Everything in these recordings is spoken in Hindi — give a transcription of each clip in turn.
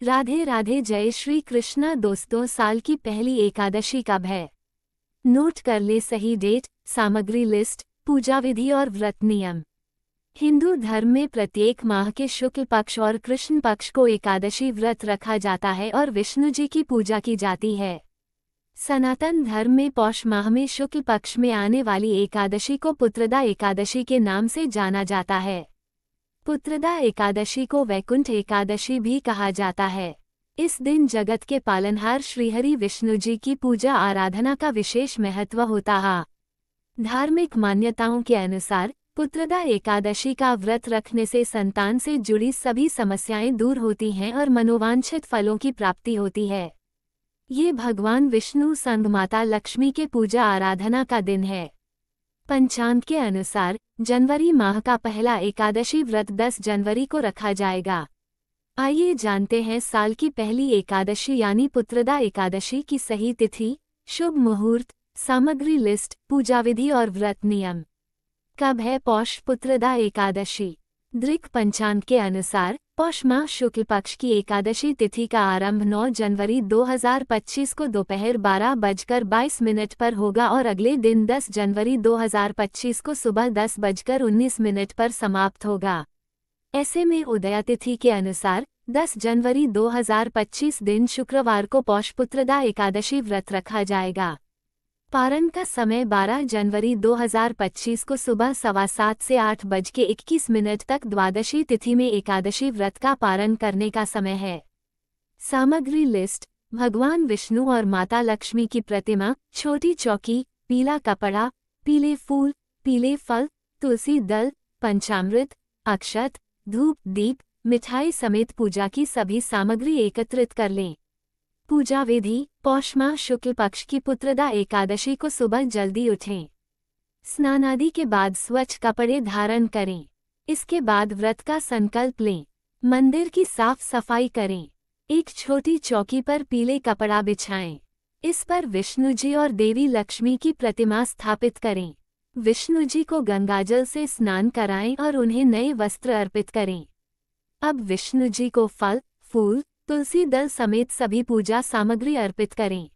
राधे राधे, जय श्री कृष्णा। दोस्तों, साल की पहली एकादशी कब है? नोट कर ले सही डेट, सामग्री लिस्ट, पूजा विधि और व्रत नियम। हिंदू धर्म में प्रत्येक माह के शुक्ल पक्ष और कृष्ण पक्ष को एकादशी व्रत रखा जाता है और विष्णु जी की पूजा की जाती है। सनातन धर्म में पौष माह में शुक्ल पक्ष में आने वाली एकादशी को पुत्रदा एकादशी के नाम से जाना जाता है। पुत्रदा एकादशी को वैकुंठ एकादशी भी कहा जाता है। इस दिन जगत के पालनहार श्रीहरि विष्णु जी की पूजा आराधना का विशेष महत्व होता है। धार्मिक मान्यताओं के अनुसार पुत्रदा एकादशी का व्रत रखने से संतान से जुड़ी सभी समस्याएं दूर होती हैं और मनोवांछित फलों की प्राप्ति होती है। ये भगवान विष्णु संग माता लक्ष्मी के पूजा आराधना का दिन है। पंचांग के अनुसार जनवरी माह का पहला एकादशी व्रत 10 जनवरी को रखा जाएगा। आइए जानते हैं साल की पहली एकादशी यानी पुत्रदा एकादशी की सही तिथि, शुभ मुहूर्त, सामग्री लिस्ट, पूजा विधि और व्रत नियम। कब है पौष पुत्रदा एकादशी? दृक पंचांग के अनुसार पौष माह शुक्ल पक्ष की एकादशी तिथि का आरंभ 9 जनवरी 2025 को दोपहर 12:22 पर होगा और अगले दिन 10 जनवरी 2025 को सुबह 10:19 पर समाप्त होगा। ऐसे में उदया तिथि के अनुसार 10 जनवरी 2025 दिन शुक्रवार को पौष पुत्रदा एकादशी व्रत रखा जाएगा। पारण का समय 12 जनवरी 2025 को सुबह 7:15 से 8:21 तक द्वादशी तिथि में एकादशी व्रत का पारण करने का समय है। सामग्री लिस्ट: भगवान विष्णु और माता लक्ष्मी की प्रतिमा, छोटी चौकी, पीला कपड़ा, पीले फूल, पीले फल, तुलसी दल, पंचामृत, अक्षत, धूप, दीप, मिठाई समेत पूजा की सभी सामग्री एकत्रित कर लें। पूजा विधि: पौष माह शुक्ल पक्ष की पुत्रदा एकादशी को सुबह जल्दी उठें। स्नान आदि के बाद स्वच्छ कपड़े धारण करें। इसके बाद व्रत का संकल्प लें। मंदिर की साफ सफाई करें। एक छोटी चौकी पर पीले कपड़ा बिछाएं। इस पर विष्णु जी और देवी लक्ष्मी की प्रतिमा स्थापित करें। विष्णु जी को गंगाजल से स्नान कराएं और उन्हें नए वस्त्र अर्पित करें। अब विष्णु जी को फल, फूल, तुलसी दल समेत सभी पूजा सामग्री अर्पित करें।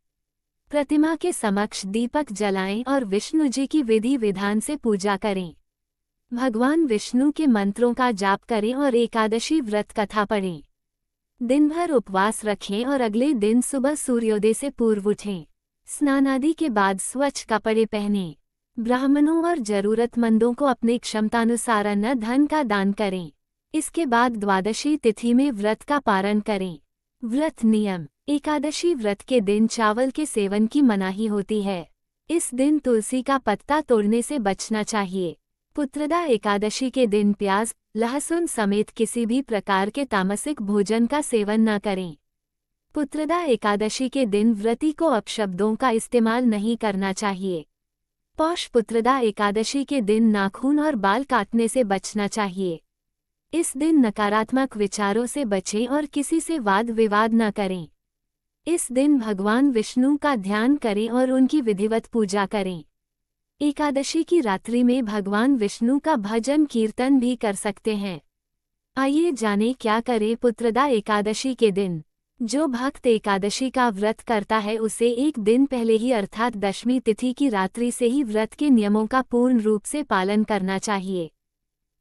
प्रतिमा के समक्ष दीपक जलाएं और विष्णु जी की विधि विधान से पूजा करें। भगवान विष्णु के मंत्रों का जाप करें और एकादशी व्रत कथा पढ़ें। दिन भर उपवास रखें और अगले दिन सुबह सूर्योदय से पूर्व उठें। स्नान आदि के बाद स्वच्छ कपड़े पहनें। ब्राह्मणों और जरूरतमंदों को अपने क्षमतानुसार अन्न धन का दान करें। इसके बाद द्वादशी तिथि में व्रत का पारण करें। व्रत नियम: एकादशी व्रत के दिन चावल के सेवन की मनाही होती है। इस दिन तुलसी का पत्ता तोड़ने से बचना चाहिए। पुत्रदा एकादशी के दिन प्याज, लहसुन समेत किसी भी प्रकार के तामसिक भोजन का सेवन न करें। पुत्रदा एकादशी के दिन व्रती को अपशब्दों का इस्तेमाल नहीं करना चाहिए। पौष पुत्रदा एकादशी के दिन नाखून और बाल काटने से बचना चाहिए। इस दिन नकारात्मक विचारों से बचें और किसी से वाद विवाद न करें। इस दिन भगवान विष्णु का ध्यान करें और उनकी विधिवत पूजा करें। एकादशी की रात्रि में भगवान विष्णु का भजन कीर्तन भी कर सकते हैं। आइए जानें क्या करें पुत्रदा एकादशी के दिन। जो भक्त एकादशी का व्रत करता है उसे एक दिन पहले ही अर्थात दशमी तिथि की रात्रि से ही व्रत के नियमों का पूर्ण रूप से पालन करना चाहिए।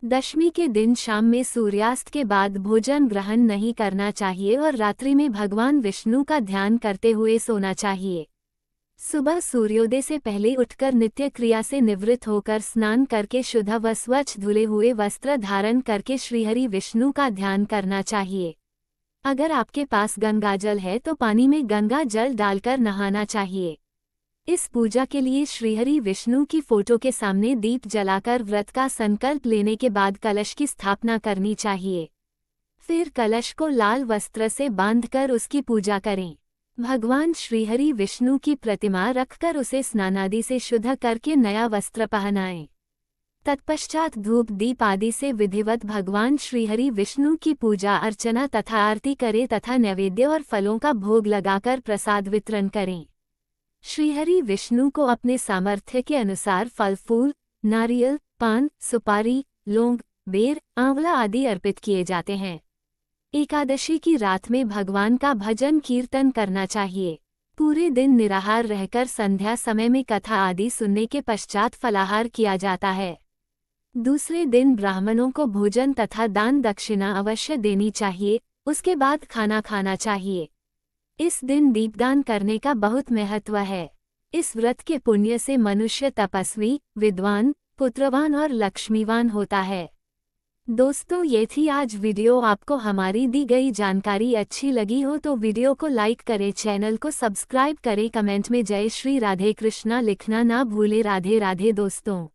दशमी के दिन शाम में सूर्यास्त के बाद भोजन ग्रहण नहीं करना चाहिए और रात्रि में भगवान विष्णु का ध्यान करते हुए सोना चाहिए। सुबह सूर्योदय से पहले उठकर नित्य क्रिया से निवृत्त होकर स्नान करके शुद्ध व स्वच्छ धुले हुए वस्त्र धारण करके श्रीहरि विष्णु का ध्यान करना चाहिए। अगर आपके पास गंगाजल है तो पानी में गंगा जल डालकर नहाना चाहिए। इस पूजा के लिए श्रीहरि विष्णु की फोटो के सामने दीप जलाकर व्रत का संकल्प लेने के बाद कलश की स्थापना करनी चाहिए। फिर कलश को लाल वस्त्र से बांधकर उसकी पूजा करें। भगवान श्रीहरि विष्णु की प्रतिमा रखकर उसे स्नानादि से शुद्ध करके नया वस्त्र पहनाएं। तत्पश्चात धूप दीप आदि से विधिवत भगवान श्रीहरि विष्णु की पूजा अर्चना तथा आरती करें तथा नैवेद्य और फलों का भोग लगाकर प्रसाद वितरण करें। श्रीहरि विष्णु को अपने सामर्थ्य के अनुसार फल फूल, नारियल, पान, सुपारी, लौंग, बेर, आंवला आदि अर्पित किए जाते हैं। एकादशी की रात में भगवान का भजन कीर्तन करना चाहिए। पूरे दिन निराहार रहकर संध्या समय में कथा आदि सुनने के पश्चात फलाहार किया जाता है। दूसरे दिन ब्राह्मणों को भोजन तथा दान दक्षिणा अवश्य देनी चाहिए, उसके बाद खाना खाना चाहिए। इस दिन दीपदान करने का बहुत महत्व है। इस व्रत के पुण्य से मनुष्य तपस्वी, विद्वान, पुत्रवान और लक्ष्मीवान होता है। दोस्तों, ये थी आज वीडियो। आपको हमारी दी गई जानकारी अच्छी लगी हो तो वीडियो को लाइक करें, चैनल को सब्सक्राइब करें, कमेंट में जय श्री राधे कृष्णा लिखना ना भूले। राधे राधे दोस्तों।